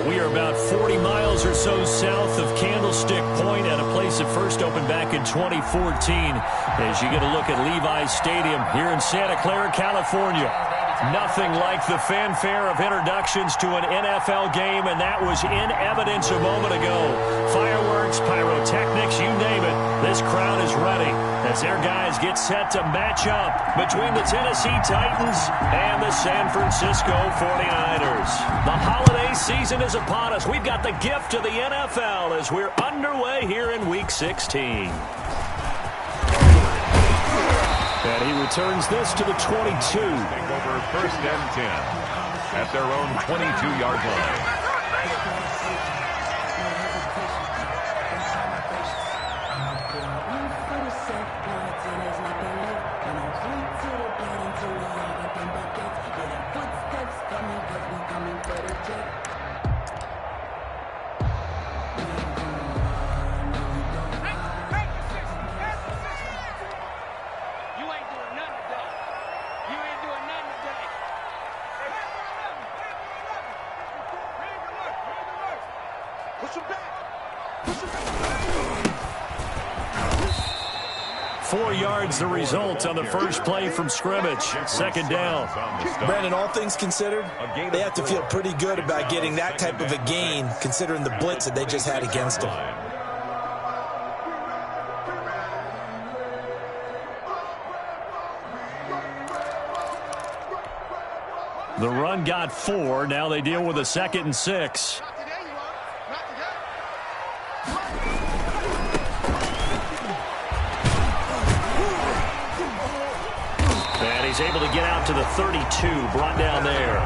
We are about 40 miles or so south of Candlestick Point at a place that first opened back in 2014 as you get a look at Levi's Stadium here in Santa Clara, California. Nothing like the fanfare of introductions to an NFL game, and that was in evidence a moment ago. Fireworks, pyrotechnics, you name it. This crowd is ready as their guys get set to match up between the Tennessee Titans and the San Francisco 49ers. The holiday season is upon us. We've got the gift of the NFL as we're underway here in Week 16. And he returns this to the 22. Take over first and 10 at their own 22-yard line. The result on the first play from scrimmage. Second down. Brandon, all things considered, they have to feel pretty good about getting that type of a gain considering the blitz that they just had against them. The run got 4. Now they deal with a 2nd and 6. He's able to get out to the 32, brought down there.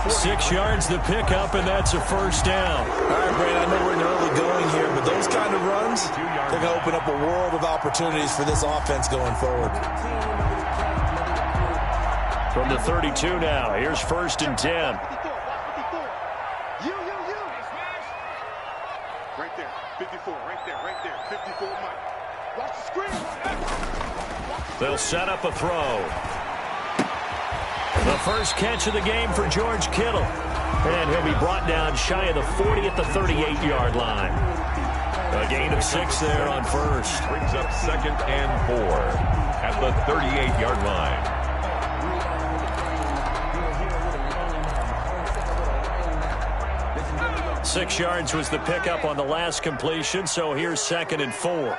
6 yards the pickup, and that's a first down. All right, Brandon, I know we're in the early going here, but those kind of runs, they're going to open up a world of opportunities for this offense going forward. From the 32 now, here's first and 10. Right there, 54, right there, 54, Mike. Watch the screen. They'll set up a throw. The first catch of the game for George Kittle. And he'll be brought down shy of the 40 at the 38-yard line. A gain of 6 there on first. Brings up 2nd and 4 at the 38-yard line. 6 yards was the pickup on the last completion, so here's 2nd and 4.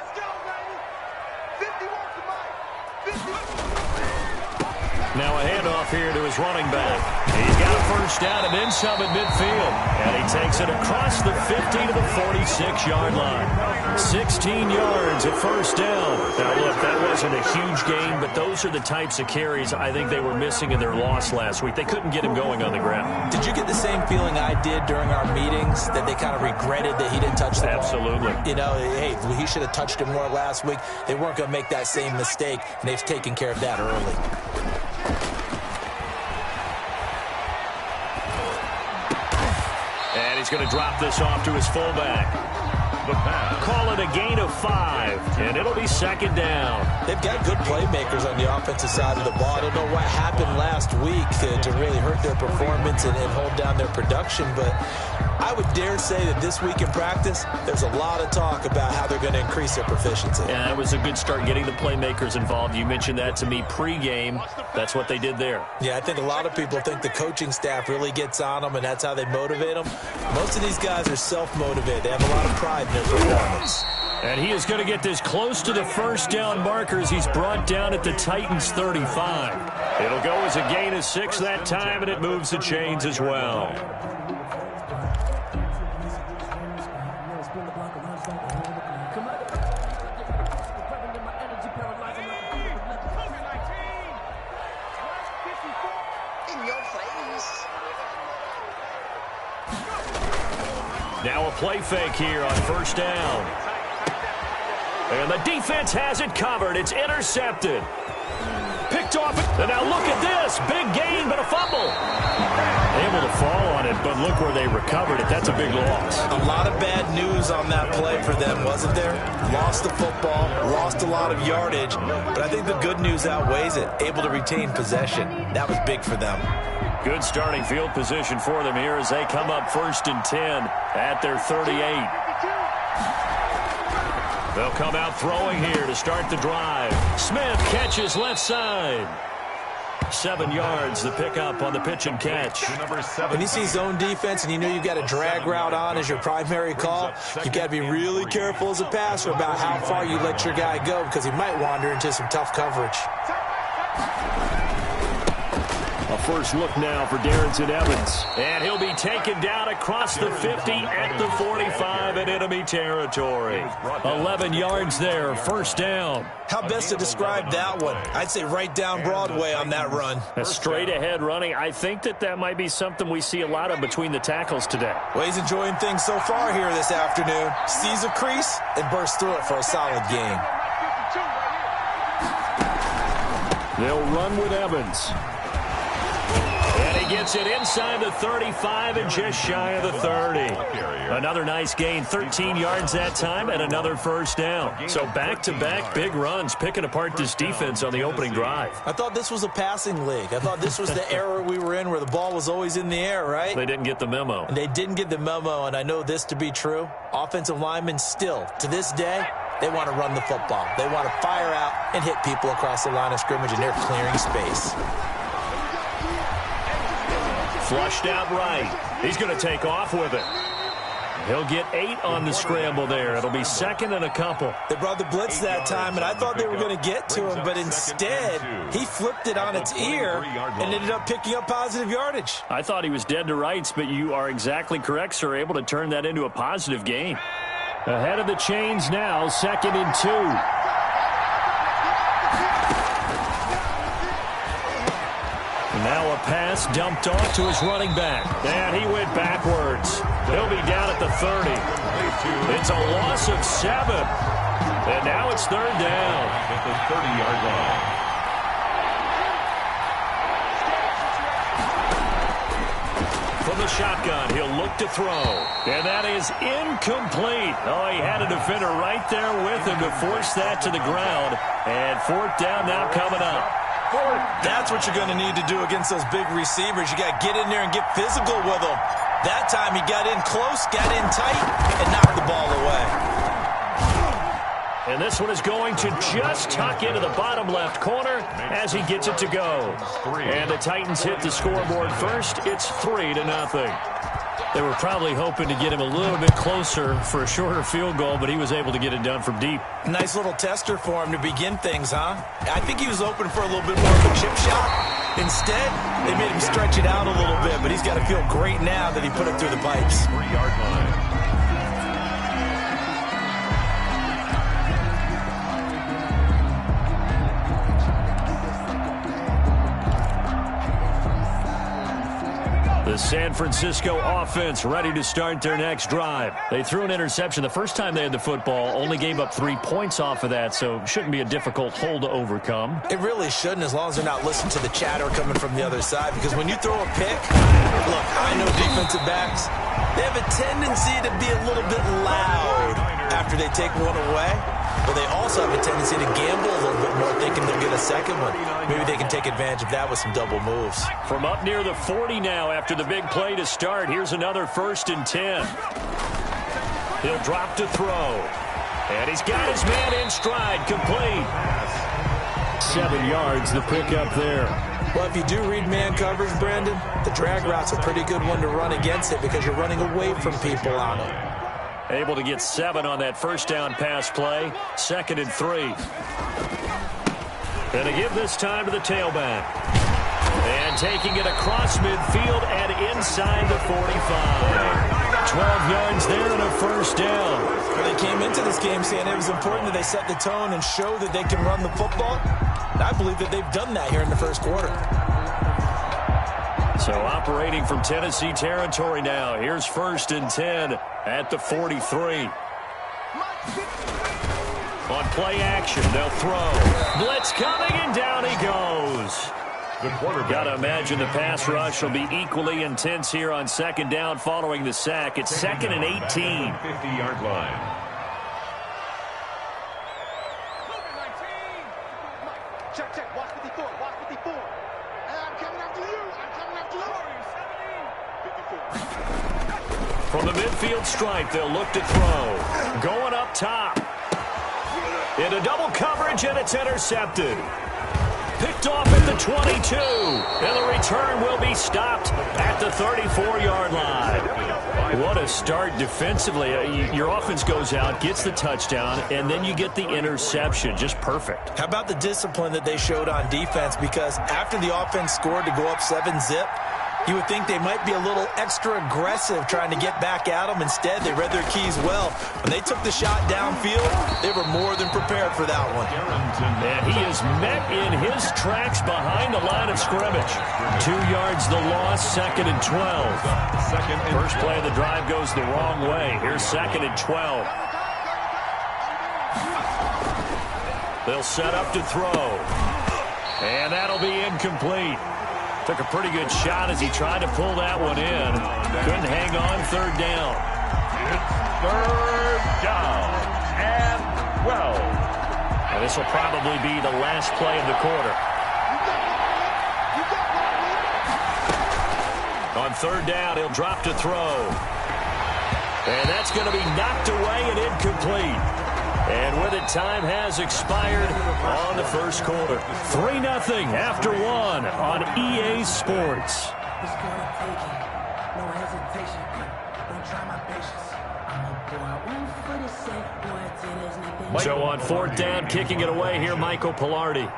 Now a handoff here to his running back. He's got a first down and then some at midfield. And he takes it across the 50 to the 46-yard line. 16 yards at first down. Now, look, that wasn't a huge gain, but those are the types of carries I think they were missing in their loss last week. They couldn't get him going on the ground. Did you get the same feeling I did during our meetings, that they kind of regretted that he didn't touch the ball? Absolutely. You know, hey, he should have touched it more last week. They weren't going to make that same mistake, and they've taken care of that early. And he's going to drop this off to his fullback. The pass. Call it a gain of 5, and it'll be 2nd down. They've got good playmakers on the offensive side of the ball. I don't know what happened last week to really hurt their performance and hold down their production, but I would dare say that this week in practice, there's a lot of talk about how they're going to increase their proficiency. Yeah, that was a good start getting the playmakers involved. You mentioned that to me pregame. That's what they did there. Yeah, I think a lot of people think the coaching staff really gets on them, and that's how they motivate them. Most of these guys are self-motivated. They have a lot of pride in their performance. And he is going to get this close to the first down markers. He's brought down at the Titans 35. It'll go as a gain of 6 that time, and it moves the chains as well. Now a play fake here on first down. And the defense has it covered. It's intercepted. Picked off. And now look at this. Big gain, but a fumble. Able to fall on it, but look where they recovered it. That's a big loss. A lot of bad news on that play for them, wasn't there? Lost the football, lost a lot of yardage, but I think the good news outweighs it. Able to retain possession. That was big for them. Good starting field position for them here as they come up 1st and 10 at their 38. They'll come out throwing here to start the drive. Smith catches left side. 7 yards, the pickup on the pitch and catch. When you see zone defense and you know you've got a drag route on as your primary call, you've got to be really careful as a passer about how far you let your guy go because he might wander into some tough coverage. A first look now for Darrington Evans. And he'll be taken down across the 50 at the 45 in enemy territory. 11 yards there, first down. How best to describe that one? I'd say right down Broadway on that run. A straight ahead running. I think that might be something we see a lot of between the tackles today. Well, he's enjoying things so far here this afternoon. Sees a crease and bursts through it for a solid gain. They'll run with Evans. And he gets it inside the 35 and just shy of the 30. Another nice gain, 13 yards that time, and another first down. So back-to-back big runs, picking apart this defense on the opening drive. I thought this was a passing league. I thought this was the era we were in where the ball was always in the air, right? They didn't get the memo. And they didn't get the memo, and I know this to be true. Offensive linemen still, to this day, they want to run the football. They want to fire out and hit people across the line of scrimmage, and they're clearing space. Flushed out right. He's going to take off with it. He'll get 8 on the scramble there. It'll be second and a couple. They brought the blitz that time, and I thought they were going to get to him, but instead, he flipped it on its ear and ended up picking up positive yardage. I thought he was dead to rights, but you are exactly correct, sir. Able to turn that into a positive gain. Ahead of the chains now, 2nd and 2. Now a pass dumped off to his running back. And he went backwards. He'll be down at the 30. It's a loss of 7. And now it's 3rd down. At the 30-yard line. From the shotgun, he'll look to throw. And that is incomplete. Oh, he had a defender right there with him to force that to the ground. And 4th down now coming up. That's what you're going to need to do against those big receivers. You got to get in there and get physical with them. That time he got in close, got in tight, and knocked the ball away. And this one is going to just tuck into the bottom left corner as he gets it to go. And the Titans hit the scoreboard first. It's 3-0. They were probably hoping to get him a little bit closer for a shorter field goal, but he was able to get it done from deep. Nice little tester for him to begin things, huh? I think he was open for a little bit more of a chip shot. Instead, they made him stretch it out a little bit, but he's got to feel great now that he put it through the pipes. 3-yard line. The San Francisco offense ready to start their next drive. They threw an interception the first time they had the football, only gave up 3 points off of that, so shouldn't be a difficult hole to overcome. It really shouldn't, as long as they're not listening to the chatter coming from the other side, because when you throw a pick, look, I know defensive backs, they have a tendency to be a little bit loud after they take one away, but they also have a tendency to gamble a little bit more, thinking they'll get a second one. Maybe they can take advantage of that with some double moves. From up near the 40 now after the big play to start, here's another 1st and 10. He'll drop to throw. And he's got his man in stride, complete. 7 yards, the pickup there. Well, if you do read man coverage, Brandon, the drag route's a pretty good one to run against it because you're running away from people on it. Able to get 7 on that first down pass play. 2nd and 3. And to give this time to the tailback. And taking it across midfield and inside the 45. 12 yards there and a first down. Well, they came into this game saying it was important that they set the tone and show that they can run the football. And I believe that they've done that here in the first quarter. So operating from Tennessee territory now. Here's 1st and 10 at the 43. On play action, they'll throw. Blitz coming, and down he goes. Got to imagine the pass rush will be equally intense here on 2nd down following the sack. It's 2nd and 18. 50-yard line. Check, watch 54, watch 54. I'm coming after you, From the midfield stripe, they'll look to throw. Going up top. Into double coverage, and it's intercepted. Picked off at the 22. And the return will be stopped at the 34-yard line. What a start defensively. Your offense goes out, gets the touchdown, and then you get the interception. Just perfect. How about the discipline that they showed on defense? Because after the offense scored to go up 7-zip, you would think they might be a little extra aggressive trying to get back at them. Instead, they read their keys well. When they took the shot downfield, they were more than prepared for that one. And he is met in his tracks behind the line of scrimmage. 2 yards the loss, 2nd and 12. First play of the drive goes the wrong way. Here's 2nd and 12. They'll set up to throw. And that'll be incomplete. Took a pretty good shot as he tried to pull that one in. Couldn't hang on. 3rd down. It's 3rd down and 12. Now this will probably be the last play of the quarter. On 3rd down, he'll drop to throw. And that's going to be knocked away and incomplete. And with it, time has expired on the first quarter. 3-0 after 1 on EA Sports. So on 4th down, kicking it away here, Michael Pilardi.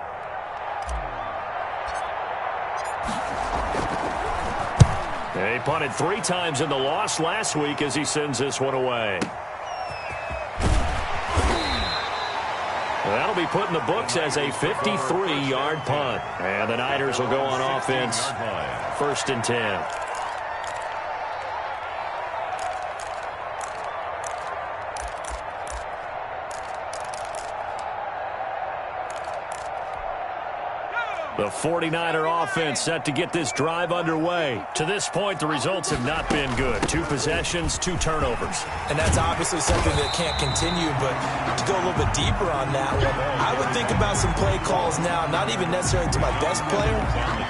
He punted 3 times in the loss last week as he sends this one away. That'll be put in the books as a 53-yard punt. And the Niners will go on offense. 1st and 10. The 49er offense set to get this drive underway. To this point, the results have not been good. 2 possessions, 2 turnovers. And that's obviously something that can't continue, but to go a little bit deeper on that one, I would think about some play calls now, not even necessarily to my best player,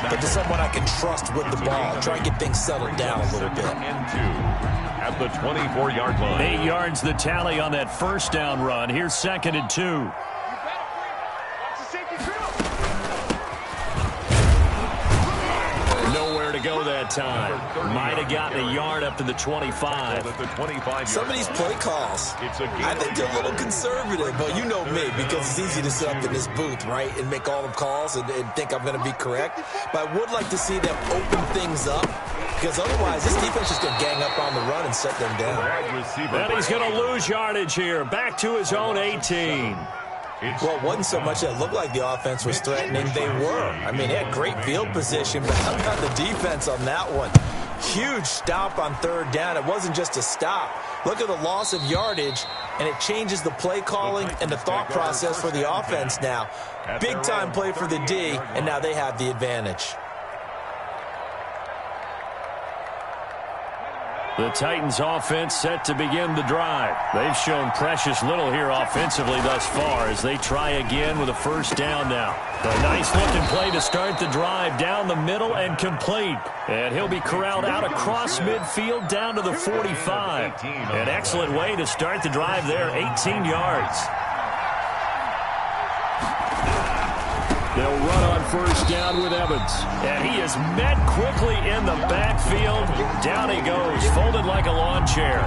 but to someone I can trust with the ball. Try and get things settled down a little bit. At the 24-yard line. 8 yards the tally on that 1st down run. Here's 2nd and 2. To go that time. Might have gotten a yard up to the 25. Some of these play calls, I think they're a little conservative, but you know me, because it's easy to sit up in this booth, right, and make all the calls and think I'm going to be correct. But I would like to see them open things up, because otherwise this defense is going to gang up on the run and set them down. And he's going to lose yardage here. Back to his own 18. Well, it wasn't so much that it looked like the offense was threatening. They were. I mean, they had great field position, but how about the defense on that one? Huge stop on 3rd down. It wasn't just a stop. Look at the loss of yardage, and it changes the play calling and the thought process for the offense now. Big-time play for the D, and now they have the advantage. The Titans offense set to begin the drive. They've shown precious little here offensively thus far as they try again with a 1st down now. A nice looking play to start the drive down the middle and complete. And he'll be corralled out across midfield down to the 45. An excellent way to start the drive there, 18 yards. They'll run on 1st down with Evans. And he is met quickly in the backfield. Down he goes, folded like a lawn chair.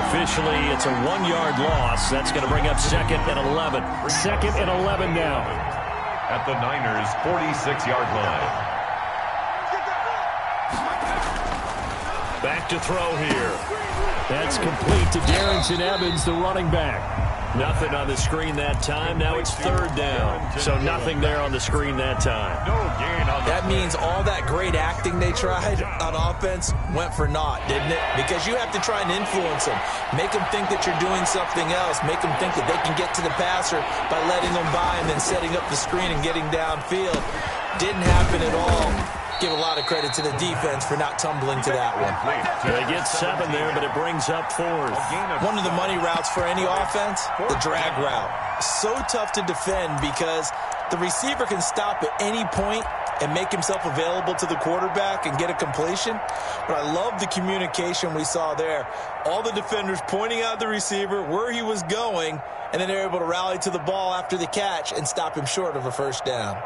Officially, it's a 1-yard loss. That's going to bring up 2nd and 11. 2nd and 11 now. At the Niners' 46-yard line. Back to throw here. That's complete to Darrington Evans, the running back. Nothing on the screen that time. Now it's 3rd down. So nothing there on the screen that time. No gain on that means all that great acting they tried on offense went for naught, didn't it? Because you have to try and influence them. Make them think that you're doing something else. Make them think that they can get to the passer by letting them by and then setting up the screen and getting downfield. Didn't happen at all. Give a lot of credit to the defense for not tumbling to that one. They get 7 there, but it brings up 4th. One of the money routes for any offense, the drag route. So tough to defend because the receiver can stop at any point and make himself available to the quarterback and get a completion. But I love the communication we saw there. All the defenders pointing out the receiver where he was going, and then they're able to rally to the ball after the catch and stop him short of a first down.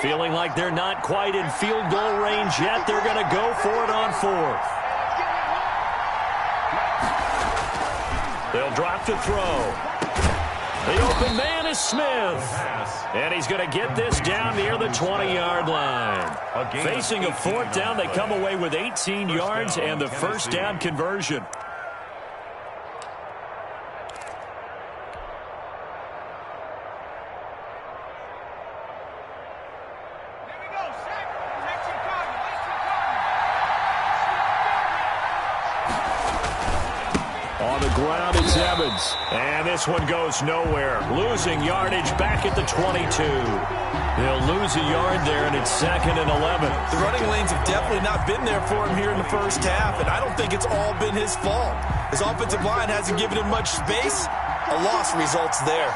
Feeling like they're not quite in field goal range yet. They're going to go for it on fourth. They'll drop to throw. The open man is Smith. And he's going to get this down near the 20-yard line. Facing a fourth down, they come away with 18 yards and the first down conversion. Ground, it's Evans. And this one goes nowhere. Losing yardage back at the 22. They'll lose a yard there, and it's 2nd and 11. The running lanes have definitely not been there for him here in the first half, and I don't think it's all been his fault. His offensive line hasn't given him much space. A loss results there.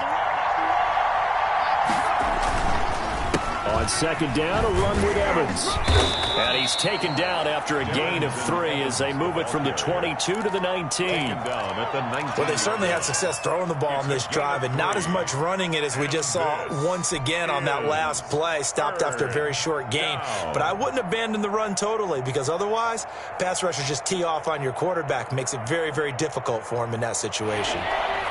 On second down, a run with Evans. And he's taken down after a gain of 3 as they move it from the 22 to the 19. Well, they certainly had success throwing the ball on this drive and not as much running it as we just saw once again on that last play. Stopped after a very short gain. But I wouldn't abandon the run totally, because otherwise, pass rushers just tee off on your quarterback. Makes it very, very difficult for him in that situation.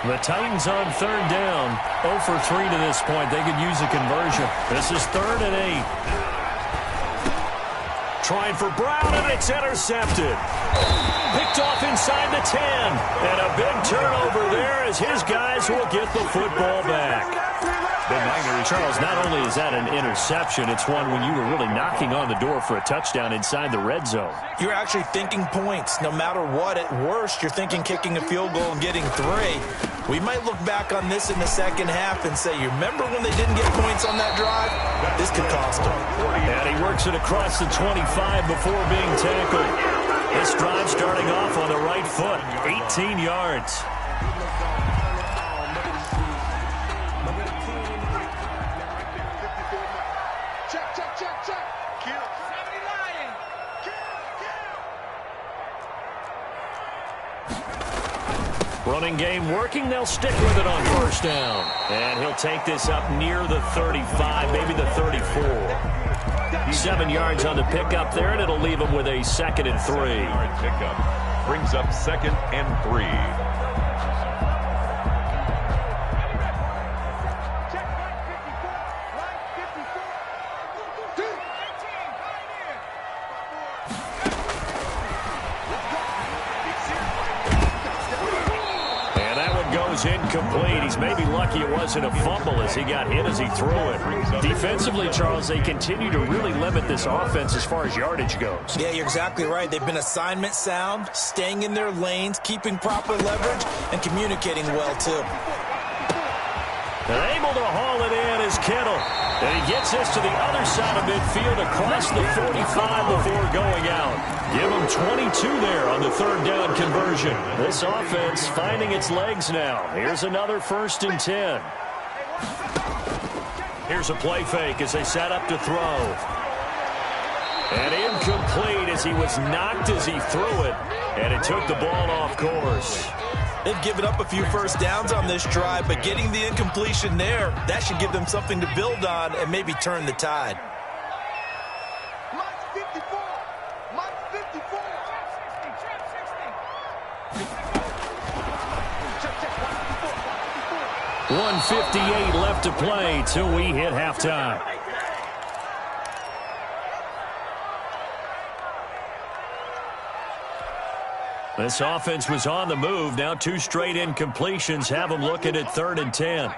The Titans on third down. 0 for 3 to this point. They could use a conversion. This is 3rd and 8. Trying for Brown, and it's intercepted. Picked off inside the 10. And a big turnover there as his guys will get the football back. The Niners, Charles, not only is that an interception, it's one when you were really knocking on the door for a touchdown inside the red zone. You're actually thinking points. No matter what, at worst, you're thinking kicking a field goal and getting 3. We might look back on this in the second half and say, you remember when they didn't get points on that drive? This could cost them. And he works it across the 25 before being tackled. This drive starting off on the right foot, 18 yards. Running game working. They'll stick with it on first down. And he'll take this up near the 35, maybe the 34. 7 yards on the pickup there, and it'll leave him with a 2nd and 3. Pickup brings up 2nd and 3. Incomplete. He's maybe lucky it wasn't a fumble as he got hit as he threw it. Defensively, Charles, they continue to really limit this offense as far as yardage goes. Yeah, you're exactly right. They've been assignment sound, staying in their lanes, keeping proper leverage, and communicating well, too. And able to haul it in is Kittle. And he gets this to the other side of midfield across the 45 before going out. Give him 22 there on the 3rd down conversion. This offense finding its legs now. Here's another 1st and 10. Here's a play fake as they set up to throw. And incomplete as he was knocked as he threw it. And it took the ball off course. They've given up a few first downs on this drive, but getting the incompletion there, that should give them something to build on and maybe turn the tide. Mike 54. Mike 54. 1:58 left to play till we hit halftime. This offense was on the move. Now 2 straight incompletions have them looking at 3rd and 10.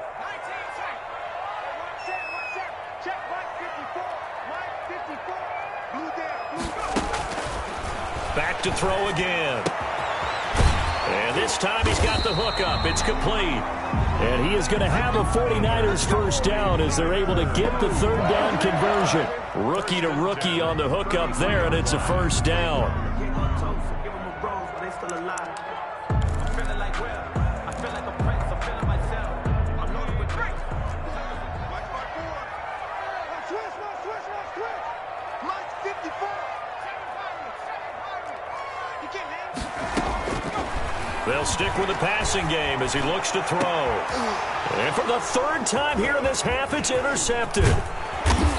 Back to throw again. And this time he's got the hookup. It's complete. And he is going to have a 49ers first down as they're able to get the 3rd down conversion. Rookie to rookie on the hookup there, and it's a first down. They'll stick with the passing game as he looks to throw. And for the third time here in this half, it's intercepted.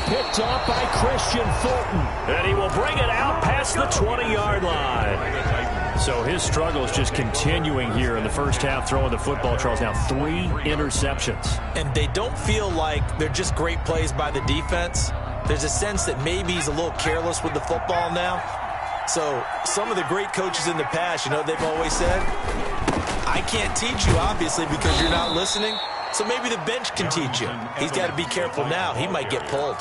Picked off by Christian Fulton. And he will bring it out past the 20-yard line. So his struggle is just continuing here in the first half, throwing the football. Charles, now 3 interceptions. And they don't feel like they're just great plays by the defense. There's a sense that maybe he's a little careless with the football now. So some of the great coaches in the past, you know, they've always said, I can't teach you, obviously, because you're not listening. So maybe the bench can teach you. He's got to be careful now. He might get pulled.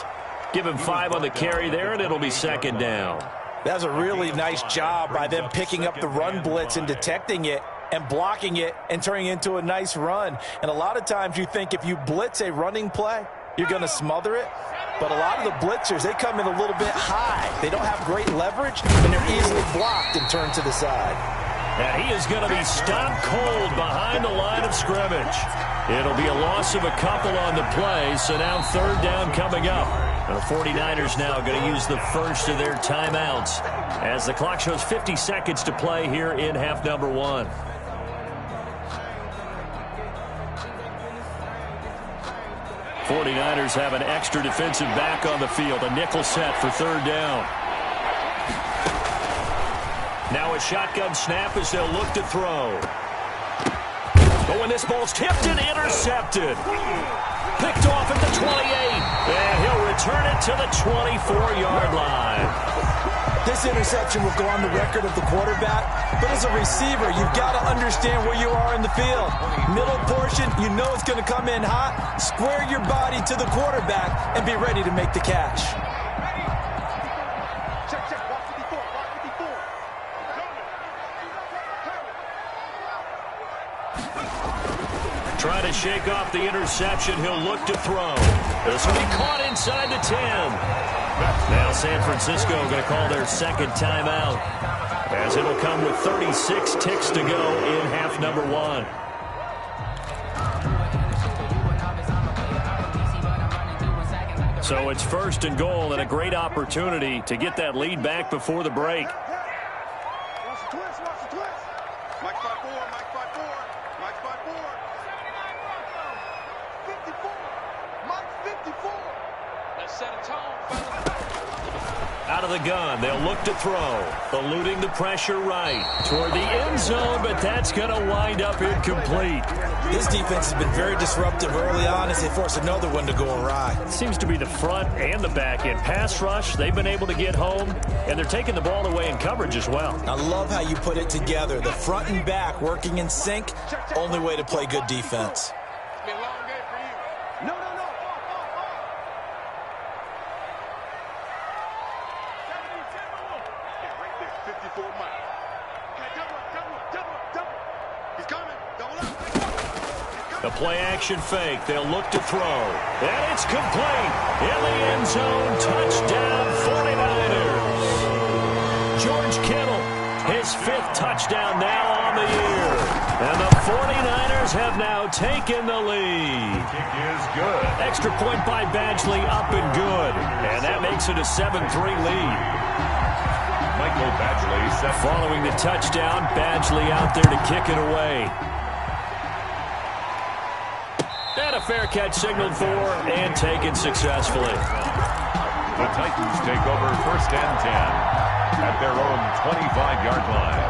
Give him 5 on the carry there, and it'll be second down. That was a really nice job by them picking up the run blitz and detecting it and blocking it and turning it into a nice run. And a lot of times you think if you blitz a running play, you're going to smother it. But a lot of the blitzers, they come in a little bit high. They don't have great leverage, and they're easily blocked and turned to the side. And he is going to be stopped cold behind the line of scrimmage. It'll be a loss of a couple on the play, so now third down coming up. The 49ers now going to use the first of their timeouts as the clock shows 50 seconds to play here in half number 1. '49ers have an extra defensive back on the field. A nickel set for third down. Now a shotgun snap as they'll look to throw. But when this ball's tipped and intercepted. Picked off at the 28. And he'll return it to the 24-yard line. This interception will go on the record of the quarterback, but as a receiver, you've got to understand where you are in the field. Middle portion, you know it's going to come in hot. Square your body to the quarterback and be ready to make the catch. Check. Watch 54. Trying to shake off the interception. He'll look to throw. This will be caught inside the 10. Now San Francisco going to call their second timeout as it'll come with 36 ticks to go in half number 1. So it's first and goal and a great opportunity to get that lead back before the break. Watch the twist. Mike 5-4. 54. Mike 54. Let's set a tone, fellas. Out of the gun, they'll look to throw. Eluding the pressure right toward the end zone, but that's going to wind up incomplete. This defense has been very disruptive early on as they force another one to go awry. It seems to be the front and the back end. Pass rush, they've been able to get home, and they're taking the ball away in coverage as well. I love how you put it together. The front and back working in sync, only way to play good defense. It's been a long game for you. No. Yeah, right there. 54 Mike. Okay, double. He's coming. Double up. The play-action fake. They'll look to throw. And it's complete. In the end zone. Touchdown, 49ers. George Kittle, his 5th touchdown now on the year. And the 49ers have now taken the lead. Kick is good. Extra point by Badgley, up and good. And that makes it a 7-3 lead. Michael Badgley set. Following the touchdown, Badgley out there to kick it away. And a fair catch signaled for and taken successfully. The Titans take over first and 10 at their own 25-yard line.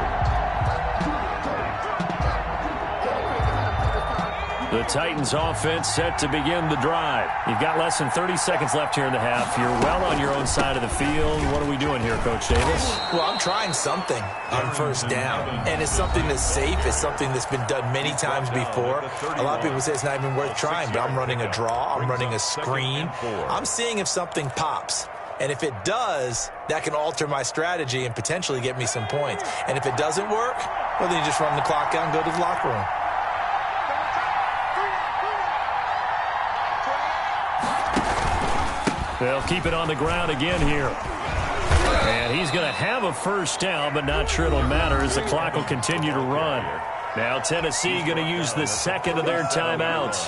The Titans offense set to begin the drive. You've got less than 30 seconds left here in the half. You're well on your own side of the field. What are we doing here, Coach Davis? Well, I'm trying something on first down, and it's something that's safe. It's something that's been done many times before. A lot of people say it's not even worth trying, but I'm running a draw. I'm running a screen. I'm seeing if something pops. And if it does, that can alter my strategy and potentially get me some points. And if it doesn't work, well, then you just run the clock out and go to the locker room. They'll keep it on the ground again here. And he's going to have a first down, but not sure it'll matter as the clock will continue to run. Now Tennessee going to use the second of their timeouts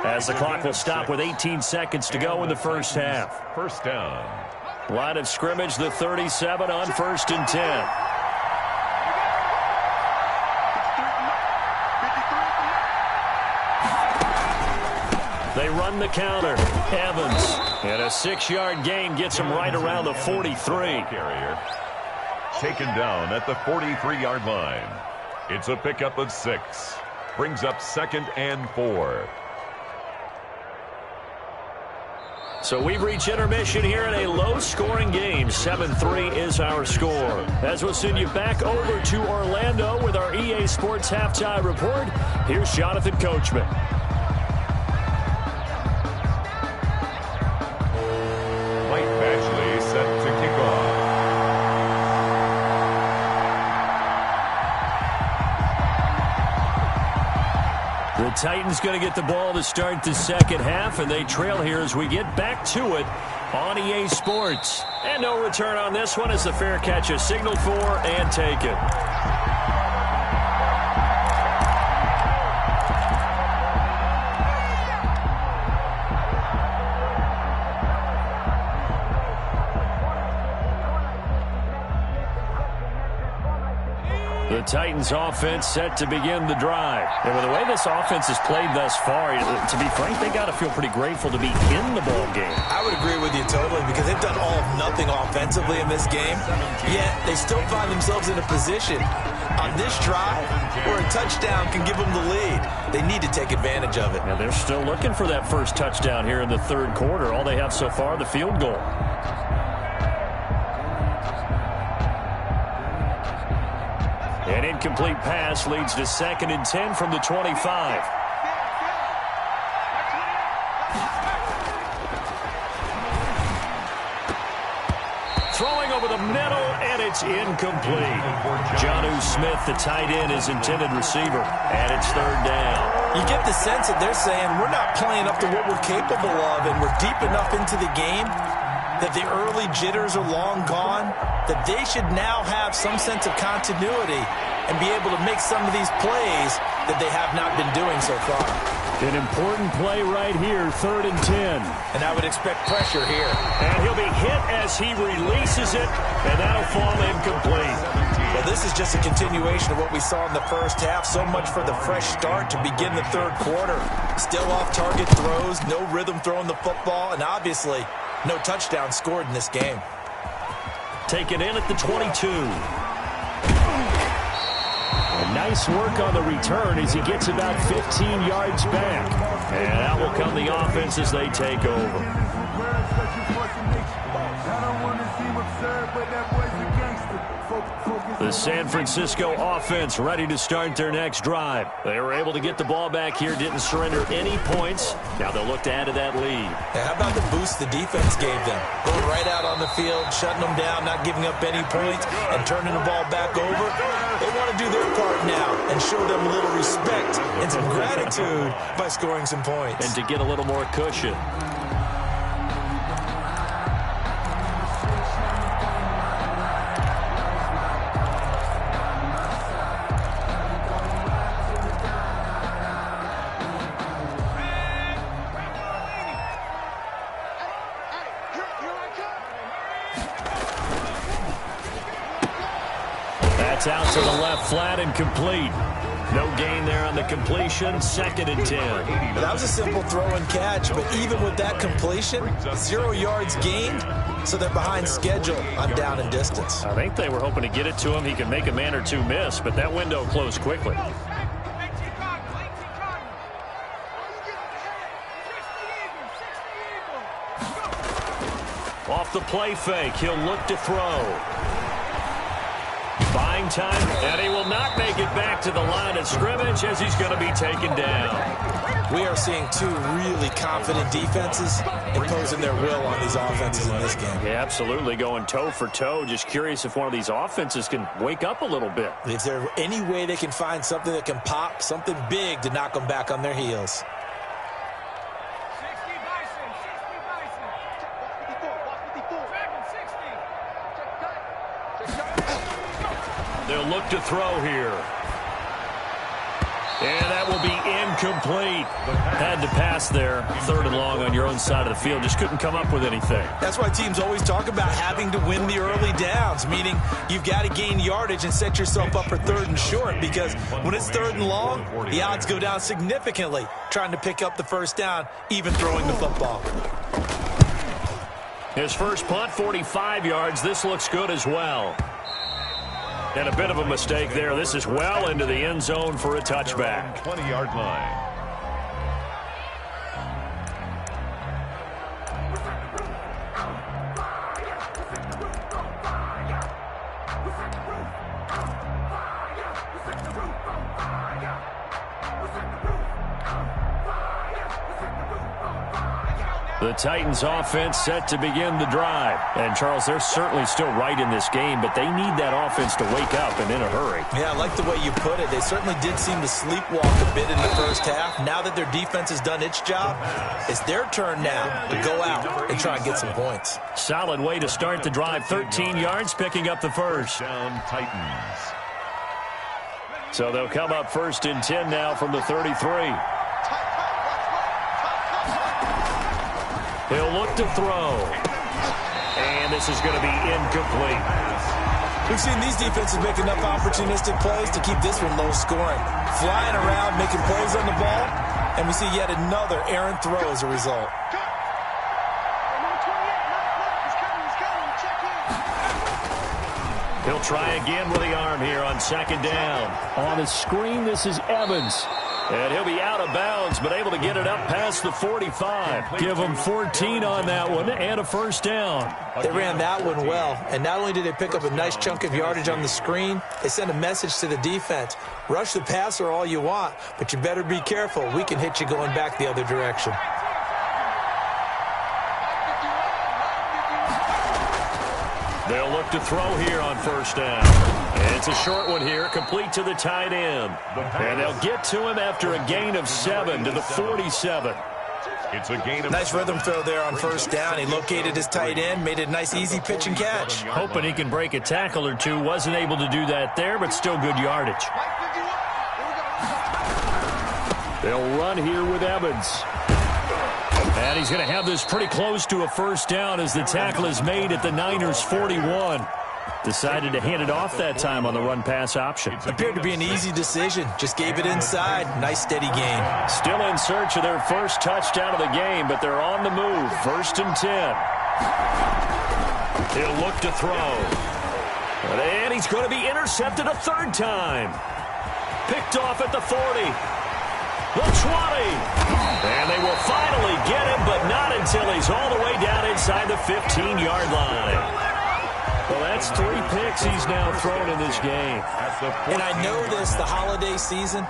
as the clock will stop with 18 seconds to go in the first half. First down. Line of scrimmage, the 37 on first and 10. They run the counter. Evans. And a 6-yard gain gets him right around the 43. Carrier taken down at the 43-yard line. It's a pickup of 6. Brings up 2nd and 4. So we've reached intermission here in a low-scoring game. 7-3 is our score. As we'll send you back over to Orlando with our EA Sports Halftime Report, here's Jonathan Coachman. Mike Badgley set to kick off. The Titans going to get the ball to start the second half, and they trail here as we get back to it on EA Sports. And no return on this one as the fair catch is signaled for and taken. The Titans offense set to begin the drive. And with the way this offense has played thus far, to be frank, they got to feel pretty grateful to be in the ball game. I would agree with you totally because they've done all of nothing offensively in this game, yet they still find themselves in a position on this drive where a touchdown can give them the lead. They need to take advantage of it. Now they're still looking for that first touchdown here in the third quarter. All they have so far, the field goal. An incomplete pass leads to 2nd and 10 from the 25. Throwing over the middle, and it's incomplete. Jonnu Smith, the tight end, is intended receiver, and it's 3rd down. You get the sense that they're saying we're not playing up to what we're capable of, and we're deep enough into the game that the early jitters are long gone, that they should now have some sense of continuity and be able to make some of these plays that they have not been doing so far. An important play right here, 3rd and 10. And I would expect pressure here. And he'll be hit as he releases it, and that'll fall incomplete. Well, this is just a continuation of what we saw in the first half. So much for the fresh start to begin the third quarter. Still off-target throws, no rhythm throwing the football, and obviously no touchdown scored in this game. Taken in at the 22. Nice work on the return as he gets about 15 yards back. And out will come the offense as they take over. The San Francisco offense ready to start their next drive. They were able to get the ball back here, didn't surrender any points. Now they'll look to add to that lead. Now, how about the boost the defense gave them? Going right out on the field, shutting them down, not giving up any points, and turning the ball back over. They want to do their part now and show them a little respect and some gratitude by scoring some points. And to get a little more cushion. That's out to the left, flat and complete. No gain there on the completion, 2nd and 10. That was a simple throw and catch, but even with that completion, 0 yards gained, so they're behind schedule on down and distance. I think they were hoping to get it to him. He could make a man or two miss, but that window closed quickly. Off the play fake, he'll look to throw. Buying time, and he will not make it back to the line of scrimmage as he's going to be taken down. We are seeing two really confident defenses imposing their will on these offenses in this game. Yeah, absolutely, going toe for toe. Just curious if one of these offenses can wake up a little bit. Is there any way they can find something that can pop, something big to knock them back on their heels? They'll look to throw here. And that will be incomplete. Had to pass there, 3rd and long on your own side of the field. Just couldn't come up with anything. That's why teams always talk about having to win the early downs, meaning you've got to gain yardage and set yourself up for 3rd and short, because when it's 3rd and long, the odds go down significantly trying to pick up the first down, even throwing the football. His first punt, 45 yards. This looks good as well. And a bit of a mistake there. This is well into the end zone for a touchback. 20-yard line. The Titans offense set to begin the drive. And, Charles, they're certainly still right in this game, but they need that offense to wake up and in a hurry. Yeah, I like the way you put it. They certainly did seem to sleepwalk a bit in the first half. Now that their defense has done its job, it's their turn now to go out and try and get some points. Solid way to start the drive. 13 yards, picking up the first. Down Titans. So they'll come up 1st and 10 now from the 33. He'll look to throw. And this is going to be incomplete. We've seen these defenses make enough opportunistic plays to keep this one low scoring. Flying around, making plays on the ball, and we see yet another errant throw as a result. He'll try again with the arm here on 2nd down. On the screen, this is Evans. And he'll be out of bounds, but able to get it up past the 45. Give him 14 on that one and a first down. They ran that one well, and not only did they pick up a nice chunk of yardage on the screen, they sent a message to the defense. Rush the passer all you want, but you better be careful. We can hit you going back the other direction. They'll look to throw here on 1st down. And it's a short one here, complete to the tight end. And they'll get to him after a gain of 7 to the 47. It's a gain of nice rhythm throw there on 1st down. He located his tight end, made it a nice, easy pitch and catch. Hoping he can break a tackle or two. Wasn't able to do that there, but still good yardage. They'll run here with Evans. And he's going to have this pretty close to a first down as the tackle is made at the Niners' 41. Decided to hand it off that time on the run-pass option. Appeared to be an easy decision. Just gave it inside. Nice, steady gain. Still in search of their first touchdown of the game, but they're on the move. 1st and 10. He'll look to throw. And he's going to be intercepted a 3rd time. Picked off at the 40. The 20. And they will finally get him, but not until he's all the way down inside the 15-yard line. Well, that's 3 picks he's now thrown in this game. And I know this, the holiday season,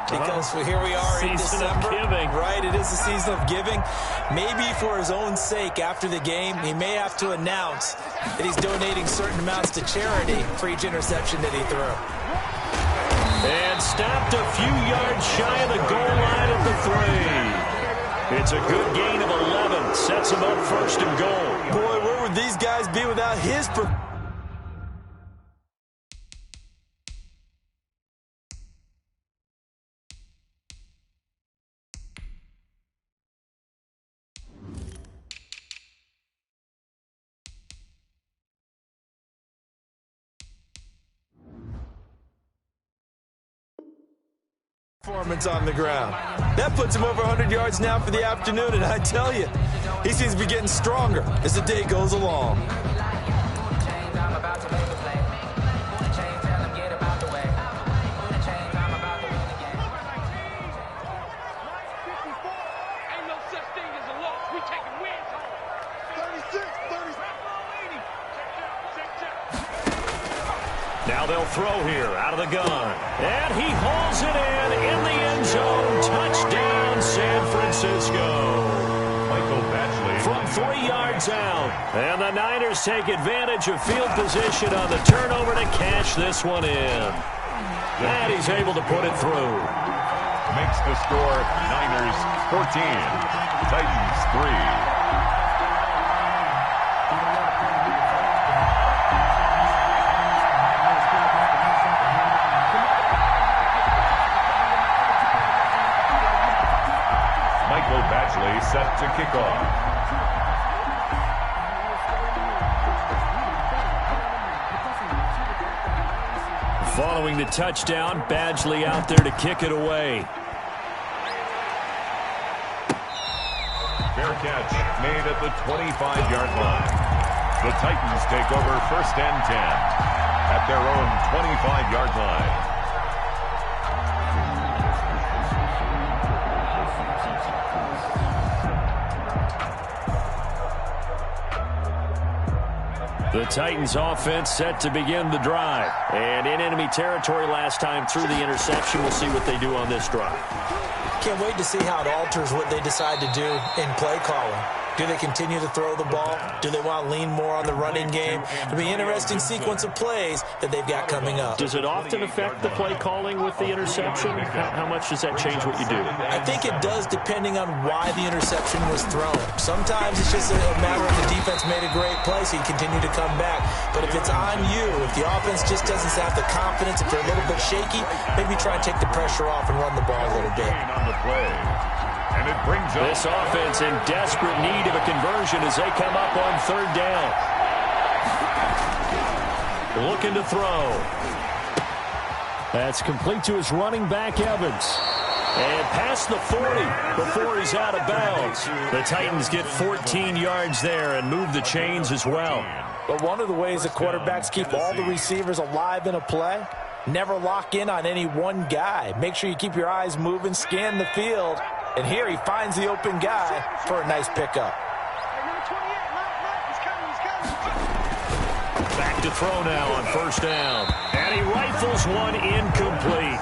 because here we are in December. Giving. Right, it is the season of giving. Maybe for his own sake after the game, he may have to announce that he's donating certain amounts to charity for each interception that he threw. And stopped a few yards shy of the goal line at the 3. It's a good gain of 11. Sets him up 1st and goal. Boy, where would these guys be without his performance on the ground. That puts him over 100 yards now for the afternoon, and I tell you, he seems to be getting stronger as the day goes along. Now they'll throw here out of the gun. And he hauls it in the end zone. Touchdown, San Francisco. Michael Batchley from 3 yards out. And the Niners take advantage of field position on the turnover to cash this one in. And he's able to put it through. Makes the score Niners 14, Titans 3. kickoff. Following the touchdown, Badgley out there to kick it away. Fair catch made at the 25-yard line. The Titans take over 1st and 10 at their own 25-yard line. The Titans offense set to begin the drive. And in enemy territory last time through the interception. We'll see what they do on this drive. Can't wait to see how it alters what they decide to do in play calling. Do they continue to throw the ball? Do they want to lean more on the running game? It'll be an interesting sequence of plays that they've got coming up. Does it often affect the play calling with the interception? How much does that change what you do? I think it does depending on why the interception was thrown. Sometimes it's just a matter of the defense made a great play, so you continue to come back. But if it's on you, if the offense just doesn't have the confidence, if they're a little bit shaky, maybe try and take the pressure off and run the ball a little bit. On the play. And it brings up this offense in desperate need of a conversion as they come up on 3rd down. Looking to throw. That's complete to his running back, Evans. And past the 40 before he's out of bounds. The Titans get 14 yards there and move the chains as well. But one of the ways that quarterbacks keep all the receivers alive in a play, never lock in on any one guy. Make sure you keep your eyes moving, scan the field. And here he finds the open guy for a nice pickup. Back to throw now on 1st down. And he rifles one incomplete.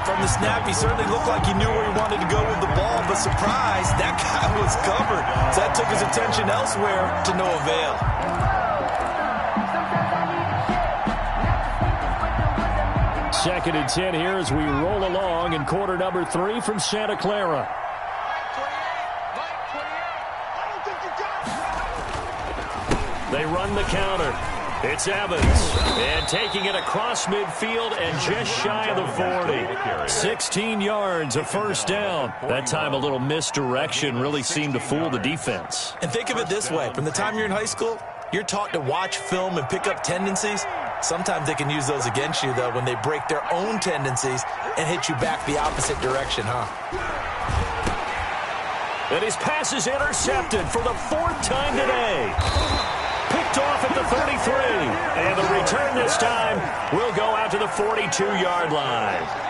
From the snap, he certainly looked like he knew where he wanted to go with the ball, but surprise, that guy was covered. So that took his attention elsewhere to no avail. 2nd and 10 here as we roll along in quarter number 3 from Santa Clara. They run the counter. It's Evans. And taking it across midfield and just shy of the 40. 16 yards, a 1st down. That time a little misdirection really seemed to fool the defense. And think of it this way. From the time you're in high school, you're taught to watch film and pick up tendencies. Sometimes they can use those against you, though, when they break their own tendencies and hit you back the opposite direction, huh? And his pass is intercepted for the 4th time today. Picked off at the 33. And the return this time will go out to the 42-yard line.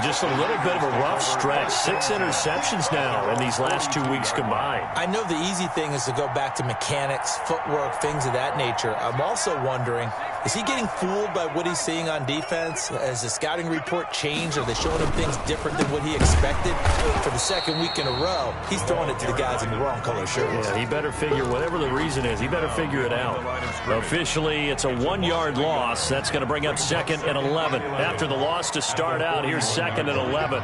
Just a little bit of a rough stretch. 6 interceptions now in these last 2 weeks combined. I know the easy thing is to go back to mechanics, footwork, things of that nature. I'm also wondering, is he getting fooled by what he's seeing on defense? Has the scouting report changed? Are they showing him things different than what he expected? For the 2nd week in a row, he's throwing it to the guys in the wrong color shirts. Yeah, he better figure, whatever the reason is, he better figure it out. Officially, it's a 1-yard loss. That's going to bring up 2nd and 11. After the loss to start out, here's 2nd and 11.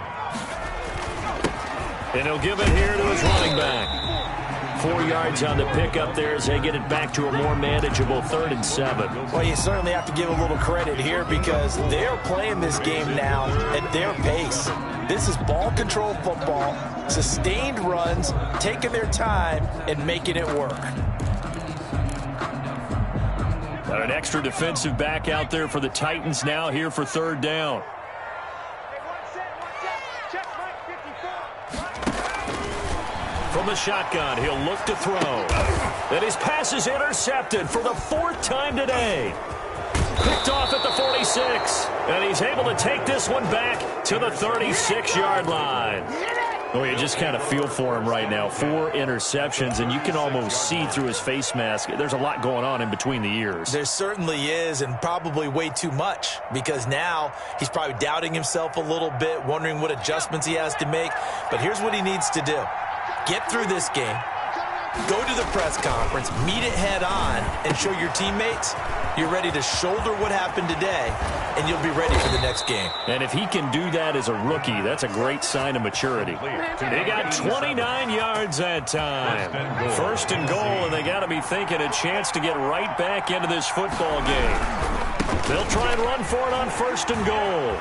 And he'll give it here to his running back. 4 yards on the pickup there as they get it back to a more manageable 3rd and 7. Well, you certainly have to give a little credit here because they're playing this game now at their pace. This is ball control football, sustained runs, taking their time and making it work. Got an extra defensive back out there for the Titans now here for 3rd down. From the shotgun, he'll look to throw. And his pass is intercepted for the 4th time today. Picked off at the 46. And he's able to take this one back to the 36-yard line. Oh, you just kind of feel for him right now. 4 interceptions, and you can almost see through his face mask. There's a lot going on in between the ears. There certainly is, and probably way too much, because now he's probably doubting himself a little bit, wondering what adjustments he has to make. But here's what he needs to do. Get through this game, go to the press conference, meet it head on, and show your teammates you're ready to shoulder what happened today, and you'll be ready for the next game. And if he can do that as a rookie, that's a great sign of maturity. They got 29 yards that time. 1st and goal, and they got to be thinking a chance to get right back into this football game. They'll try and run for it on 1st and goal.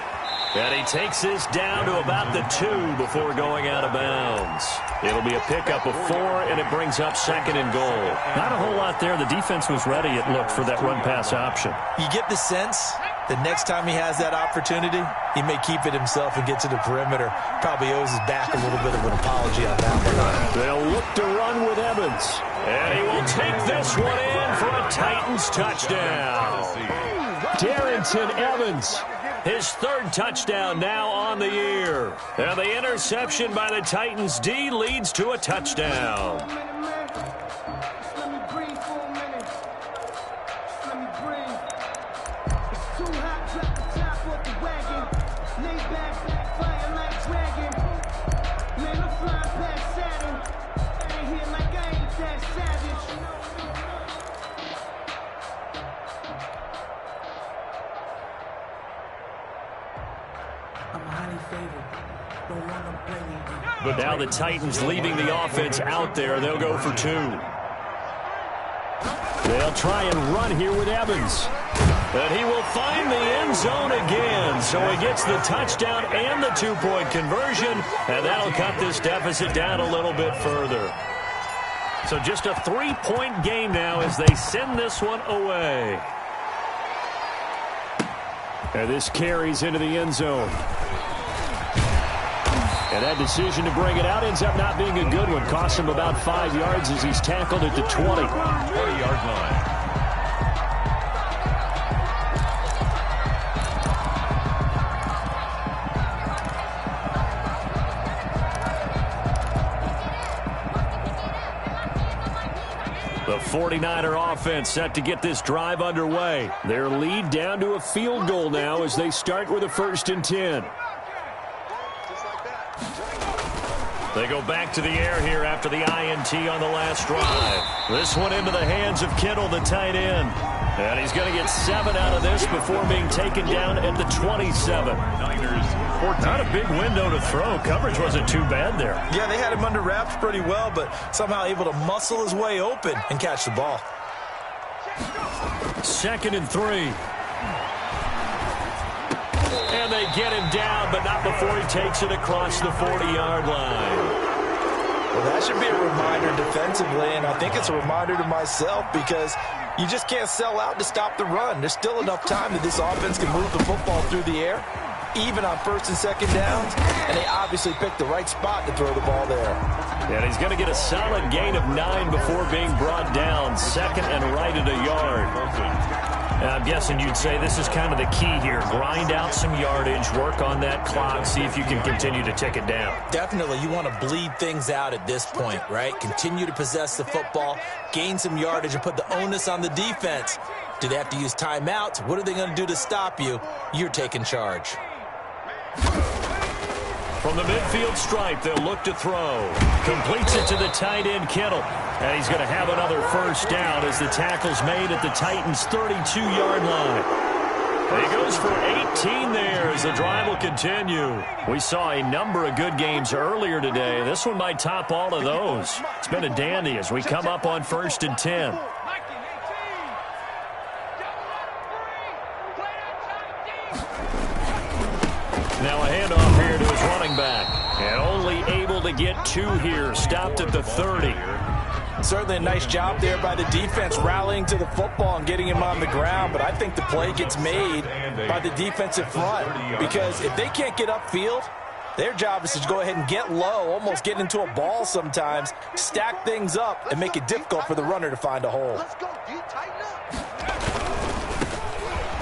And he takes this down to about the 2 before going out of bounds. It'll be a pickup of 4, and it brings up 2nd and goal. Not a whole lot there. The defense was ready, it looked, for that run-pass option. You get the sense that next time he has that opportunity, he may keep it himself and get to the perimeter. Probably owes his back a little bit of an apology on that one. They'll look to run with Evans. And he will take this one in for a Titans touchdown. Darrington Evans. His 3rd touchdown now on the year. And the interception by the Titans D leads to a touchdown. Now the Titans leaving the offense out there. They'll go for 2. They'll try and run here with Evans. And he will find the end zone again. So he gets the touchdown and the 2-point conversion. And that'll cut this deficit down a little bit further. So just a 3-point game now as they send this one away. And this carries into the end zone. And that decision to bring it out ends up not being a good one. Costs him about 5 yards as he's tackled at the 20-yard line. The 49er offense set to get this drive underway. Their lead down to a field goal now as they start with a 1st and 10. They go back to the air here after the INT on the last drive. This one into the hands of Kittle, the tight end. And he's going to get 7 out of this before being taken down at the 27. Not a big window to throw. Coverage wasn't too bad there. Yeah, they had him under wraps pretty well, but somehow able to muscle his way open and catch the ball. 2nd and 3. And they get him down, but not before he takes it across the 40-yard line. Well, that should be a reminder defensively, and I think it's a reminder to myself because you just can't sell out to stop the run. There's still enough time that this offense can move the football through the air, even on 1st and 2nd downs, and they obviously picked the right spot to throw the ball there. And he's going to get a solid gain of 9 before being brought down, 2nd and right at a yard. I'm guessing you'd say this is kind of the key here. Grind out some yardage, work on that clock, see if you can continue to tick it down. Definitely. You want to bleed things out at this point, right? Continue to possess the football, gain some yardage, and put the onus on the defense. Do they have to use timeouts? What are they going to do to stop you? You're taking charge. From the midfield stripe, they'll look to throw. Completes it to the tight end, Kittle. And he's going to have another 1st down as the tackle's made at the Titans' 32-yard line. And he goes for 18 there as the drive will continue. We saw a number of good games earlier today. This one might top all of those. It's been a dandy as we come up on 1st and 10. Now a handoff here to his running back. And only able to get 2 here. Stopped at the 30. Certainly a nice job there by the defense rallying to the football and getting him on the ground. But I think the play gets made by the defensive front. Because if they can't get upfield, their job is to go ahead and get low, almost get into a ball sometimes, stack things up, and make it difficult for the runner to find a hole.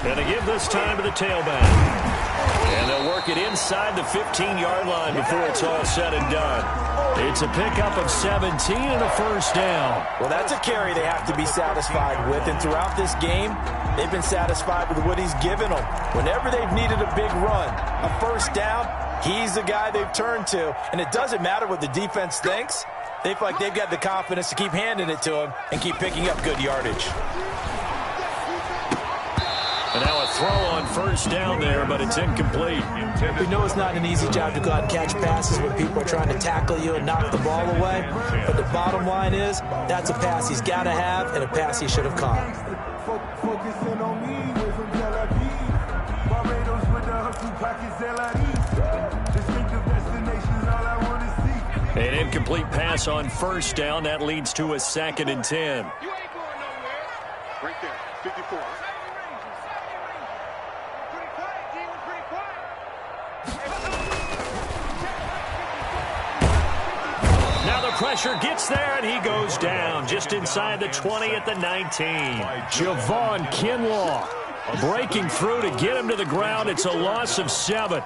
And they give this time to the tailback. And they'll work it inside the 15-yard line before it's all said and done. It's a pickup of 17 and a 1st down. Well, that's a carry they have to be satisfied with. And throughout this game, they've been satisfied with what he's given them. Whenever they've needed a big run, a 1st down, he's the guy they've turned to. And it doesn't matter what the defense thinks. They feel like they've got the confidence to keep handing it to him and keep picking up good yardage. And now a throw on 1st down there, but it's incomplete. We know it's not an easy job to go out and catch passes when people are trying to tackle you and knock the ball away. But the bottom line is, that's a pass he's got to have and a pass he should have caught. An incomplete pass on first down. That leads to a 2nd and 10. You ain't going nowhere. Right there, 54. Pretty quiet, D. Pretty quiet. Now the pressure gets there, and he goes down just inside the 20 at the 19. Javon Kinlaw breaking through to get him to the ground. It's a loss of 7.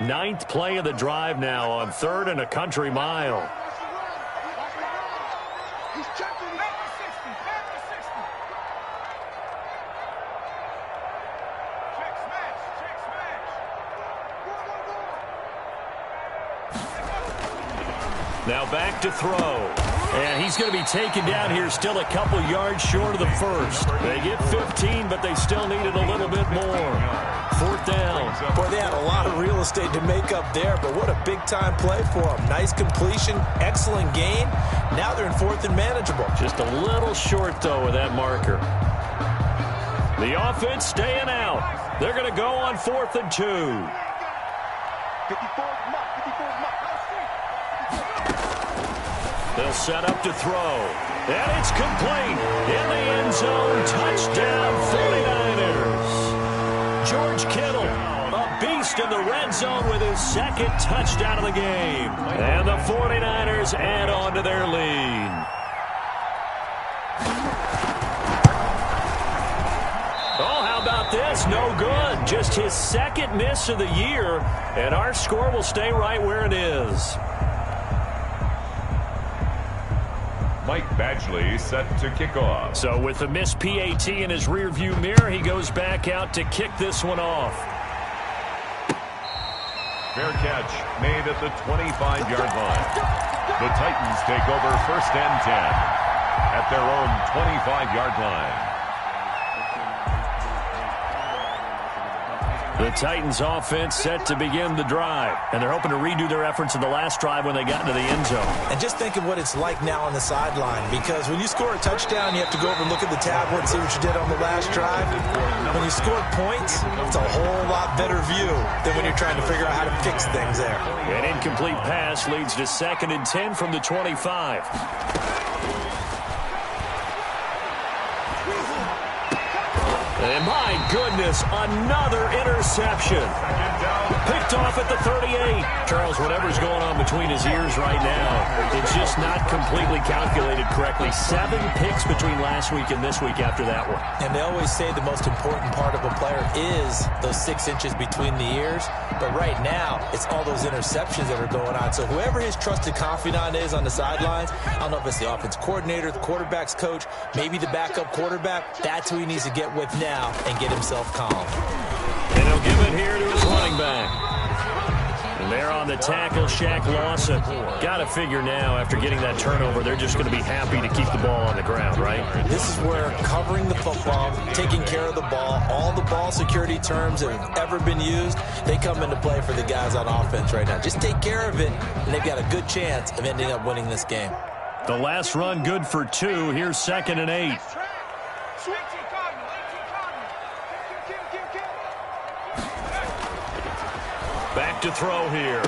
Ninth play of the drive now on 3rd and a country mile. He's checking back to 60. Back to 60. Check smash. Check smash. Now back to throw. And he's going to be taken down here, still a couple yards short of the first. They get 15, but they still needed a little bit more. 4th down. Boy, they had a lot of real estate to make up there, but what a big-time play for them. Nice completion, excellent gain. Now they're in 4th and manageable. Just a little short, though, with that marker. The offense staying out. They're going to go on 4th and 2. 54 mark. 54 mark. They'll set up to throw. And it's complete. In the end zone. Touchdown, 49ers. George Kittle, a beast in the red zone with his 2nd touchdown of the game. And the 49ers add on to their lead. Oh, how about this? No good. Just his 2nd miss of the year. And our score will stay right where it is. Mike Badgley set to kick off. So with the missed PAT in his rearview mirror, he goes back out to kick this one off. Fair catch made at the 25-yard line. The Titans take over 1st and 10 at their own 25-yard line. The Titans offense set to begin the drive. And they're hoping to redo their efforts in the last drive when they got into the end zone. And just think of what it's like now on the sideline, because when you score a touchdown, you have to go over and look at the tablet and see what you did on the last drive. When you score points, it's a whole lot better view than when you're trying to figure out how to fix things there. An incomplete pass leads to 2nd and 10 from the 25. And my goodness, another interception. Picked off at the 38. Charles, whatever's going on between his ears right now, it's just not completely calculated correctly. 7 picks between last week and this week after that one. And they always say the most important part of a player is those 6 inches between the ears. But right now, it's all those interceptions that are going on. So whoever his trusted confidant is on the sidelines, I don't know if it's the offense coordinator, the quarterback's coach, maybe the backup quarterback, that's who he needs to get with now and get himself calm. And he'll give it here to his running back. And they're on the tackle, Shaq Lawson. Got to figure now, after getting that turnover, they're just going to be happy to keep the ball on the ground, right? This is where covering the football, taking care of the ball, all the ball security terms that have ever been used, they come into play for the guys on offense right now. Just take care of it, and they've got a good chance of ending up winning this game. The last run good for 2. Here's 2nd and 8. Back to throw here.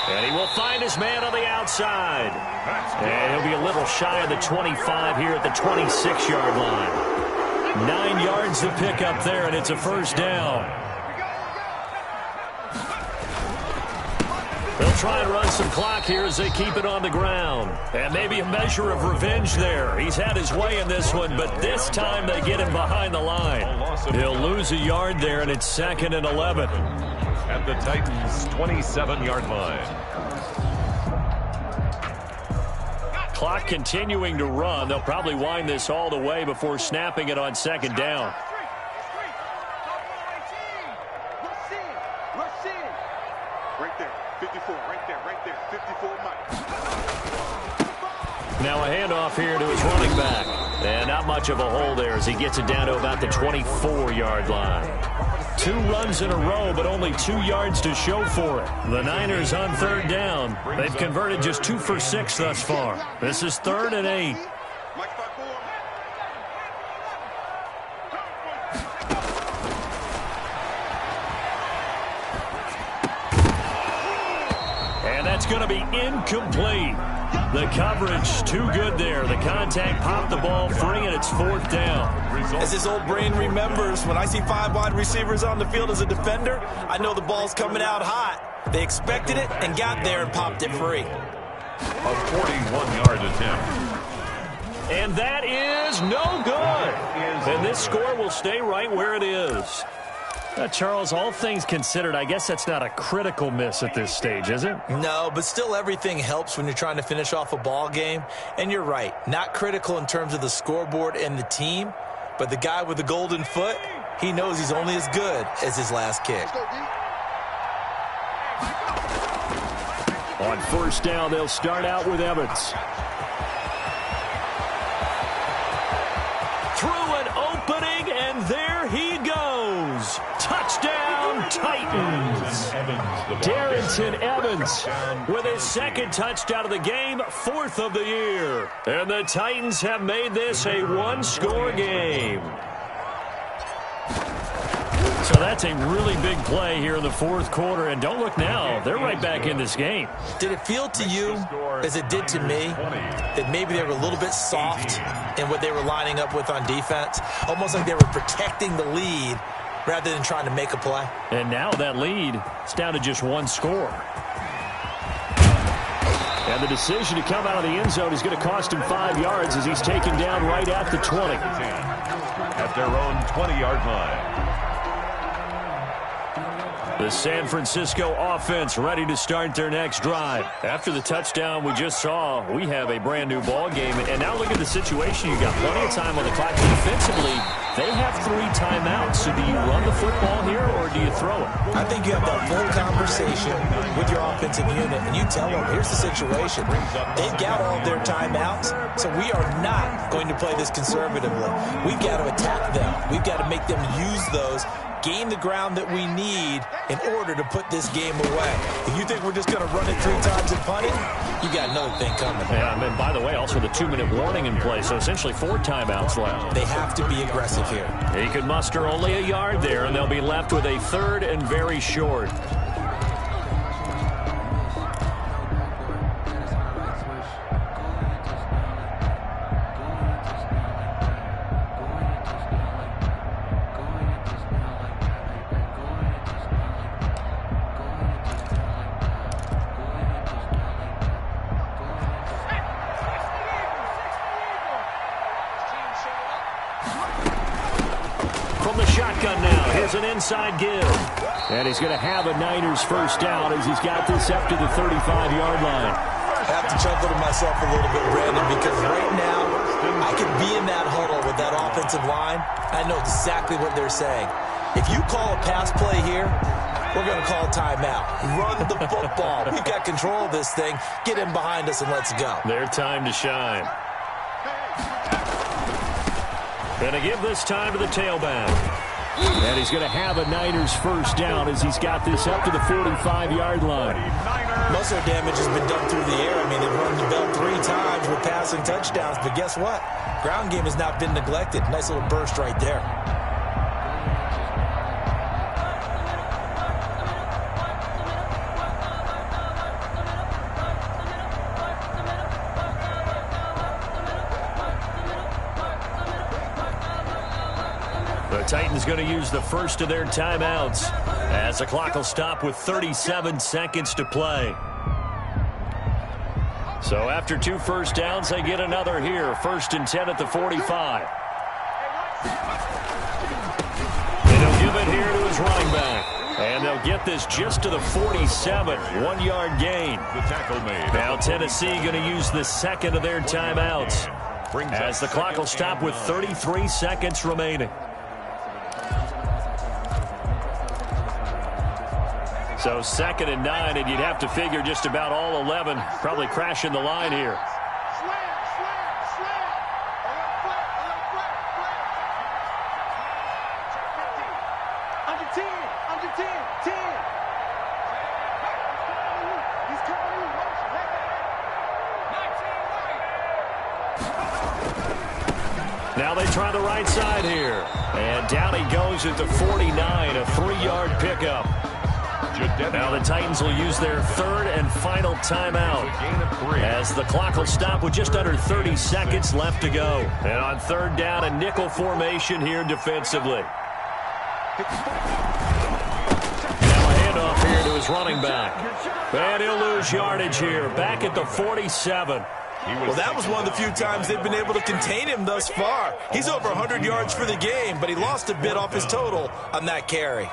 And he will find his man on the outside. And he'll be a little shy of the 25 here at the 26-yard line. 9 yards to pick up there, and it's a 1st down. They'll try and run some clock here as they keep it on the ground. And maybe a measure of revenge there. He's had his way in this one, but this time they get him behind the line. He'll lose a yard there, and it's 2nd and 11. At the Titans' 27-yard line. Clock continuing to run. They'll probably wind this all the way before snapping it on 2nd down. Right there, 54, right there, 54 Mike. Now a handoff here to his running back. And not much of a hole there as he gets it down to about the 24-yard line. 2 runs in a row, but only 2 yards to show for it. The Niners on 3rd down. They've converted just 2 for 6 thus far. This is 3rd and 8. Mike back for him. And that's going to be incomplete. The coverage too good there. The contact popped the ball free, and it's 4th down. As his old brain remembers, when I see 5 wide receivers on the field as a defender, I know the ball's coming out hot. They expected it and got there and popped it free. A 41-yard attempt. And that is no good. And this score will stay right where it is. Charles, all things considered, I guess that's not a critical miss at this stage, is it? No, but still everything helps when you're trying to finish off a ball game. And you're right, not critical in terms of the scoreboard and the team, but the guy with the golden foot, he knows he's only as good as his last kick. On 1st down, they'll start out with Evans. Through an opening, and there he goes. Touchdown, Titans. Darrington Evans with his 2nd touchdown of the game, 4th of the year. And the Titans have made this a 1-score game. So that's a really big play here in the 4th quarter. And don't look now, they're right back in this game. Did it feel to you, as it did to me, that maybe they were a little bit soft in what they were lining up with on defense? Almost like they were protecting the lead rather than trying to make a play. And now that lead is down to just 1 score. And the decision to come out of the end zone is going to cost him 5 yards as he's taken down right at the 20. At their own 20-yard line. The San Francisco offense ready to start their next drive. After the touchdown we just saw, we have a brand new ball game. And now look at the situation. You got plenty of time on the clock. Defensively, they have 3 timeouts. So do you run the football here or do you throw it? I think you have that full conversation with your offensive unit, and you tell them, here's the situation. They've got all their timeouts, so we are not going to play this conservatively. We've got to attack them. We've got to make them use those, gain the ground that we need in order to put this game away. If you think we're just going to run it 3 times and punt it, you got another thing coming. Yeah, and by the way, also the 2-minute warning in play, so essentially 4 timeouts left. They have to be aggressive here. He could muster only a yard there, and they'll be left with a 3rd and very short. An inside give. And he's going to have a Niners 1st down as he's got this up to the 35-yard line. I have to chuckle to myself a little bit, Brandon, because right now I could be in that huddle with that offensive line. I know exactly what they're saying. If you call a pass play here, we're going to call a timeout. Run the football. We've got control of this thing. Get in behind us and let's go. Their time to shine. Going to give this time to the tailback. And he's going to have a Niners 1st down as he's got this up to the 45-yard line. Most of their damage has been done through the air. I mean, they've run the bell 3 times with passing touchdowns. But guess what? Ground game has not been neglected. Nice little burst right there. The Titans going to use the first of their timeouts as the clock will stop with 37 seconds to play. So after 2 first downs, they get another here. 1st and 10 at the 45. And he'll give it here to his running back. And they'll get this just to the 47, 1-yard gain. The tackle made. Now Tennessee going to use the 2nd of their timeouts as the clock will stop with 33 seconds remaining. So 2nd and 9, and you'd have to figure just about all 11 probably crashing the line here. Now they try the right side here. And down he goes at the 49, a 3-yard pickup. Now the Titans will use their third and final timeout as the clock will stop with just under 30 seconds left to go. And on third down, a nickel formation here defensively. Now a handoff here to his running back. And he'll lose yardage here, back at the 47. Well, that was one of the few times they've been able to contain him thus far. He's over 100 yards for the game, but he lost a bit off his total on that carry.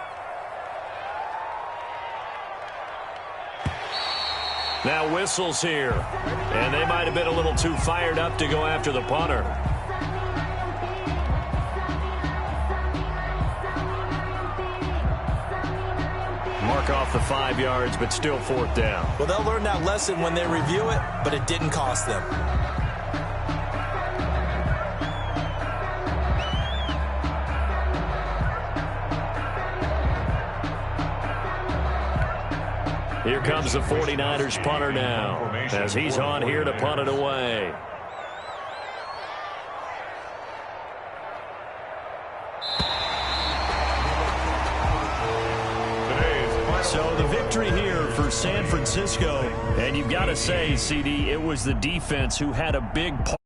Now whistles here, and they might have been a little too fired up to go after the punter. Mark off the 5 yards, but still fourth down. Well, they'll learn that lesson when they review it, but it didn't cost them. Here comes the 49ers punter now, as he's on here to punt it away. So the victory here for San Francisco, and you've got to say, CD, it was the defense who had a big part.